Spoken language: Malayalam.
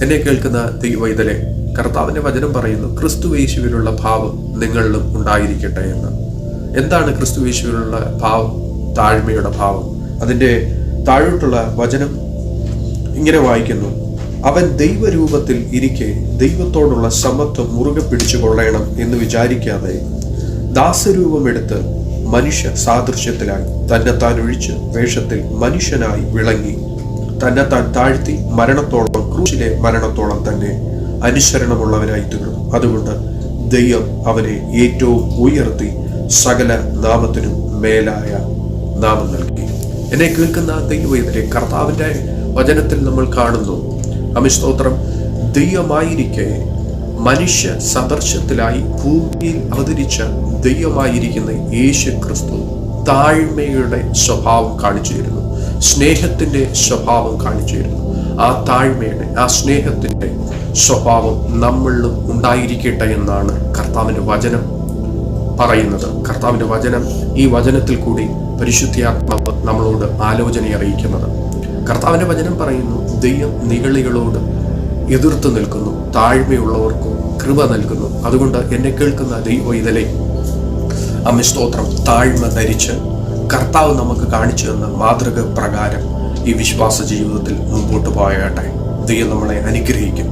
എന്നെ കേൾക്കുന്ന ദൈവവൈതലെ, കർത്താവിന്റെ വചനം പറയുന്നു ക്രിസ്തുയേശുവിലുള്ള ഭാവം നിങ്ങളിലും ഉണ്ടായിരിക്കട്ടെ എന്ന്. എന്താണ് ക്രിസ്തുയേശുവിലുള്ള ഭാവം? താഴ്മയുടെ ഭാവം. അതിൻ്റെ താഴോട്ടുള്ള വചനം ഇങ്ങനെ വായിക്കുന്നു: അവൻ ദൈവരൂപത്തിൽ ഇരിക്കെ ദൈവത്തോടുള്ള സമത്വം മുറുകെ പിടിച്ചു കൊള്ളണം എന്ന് വിചാരിക്കാതെ ദാസരൂപമെടുത്ത് മനുഷ്യ സാദൃശ്യത്തിലായി തന്നെത്താൻ ഒഴിച്ച് വേഷത്തിൽ മനുഷ്യനായി വിളങ്ങി തന്നെത്താൻ താഴ്ത്തി മരണത്തോളം, ക്രൂശിലെ മരണത്തോളം തന്നെ അനുസരണമുള്ളവനായി തീർന്നു. അതുകൊണ്ട് ദൈവം അവനെ ഏറ്റവും ഉയർത്തി സകല നാമത്തിനും മേലായ നാമം നൽകി. എന്നെ കേൾക്കുന്ന ദൈവവേദനെ, കർത്താവിൻ്റെ വചനത്തിൽ നമ്മൾ കാണുന്നു, സ്തോത്രം, ദൈവമായിരിക്കെ മനുഷ്യ സദർശത്തിലായി ഭൂമിയിൽ അവതരിച്ച ദൈവമായിരിക്കുന്ന യേശു ക്രിസ്തു താഴ്മയുടെ സ്വഭാവം കാണിച്ചു തരുന്നു, സ്നേഹത്തിൻ്റെ സ്വഭാവം കാണിച്ചു തരുന്നു. ആ താഴ്മയുടെ, ആ സ്നേഹത്തിൻ്റെ സ്വഭാവം നമ്മളിലും ഉണ്ടായിരിക്കട്ടെ എന്നാണ് കർത്താവിൻ്റെ വചനം പറയുന്നത്. കർത്താവിൻ്റെ വചനം, ഈ വചനത്തിൽ കൂടി പരിശുദ്ധാത്മാവ് നമ്മളോട് ആലോചന അറിയിക്കുന്നത്. കർത്താവിൻ്റെ വചനം പറയുന്നു, ദൈവം നിഗളികളോട് എതിർത്ത് നിൽക്കുന്നു, താഴ്മയുള്ളവർക്കും കൃപ നൽകുന്നു. അതുകൊണ്ട് എന്നെ കേൾക്കുന്ന ദൈവവൈതലെ, സ്തോത്രം, താഴ്മ ധരിച്ച് കർത്താവ് നമുക്ക് കാണിച്ചു തന്ന മാതൃക പ്രകാരം ഈ വിശ്വാസ ജീവിതത്തിൽ മുമ്പോട്ട് പോയാട്ടെ. ദൈവം നമ്മളെ അനുഗ്രഹിക്കും.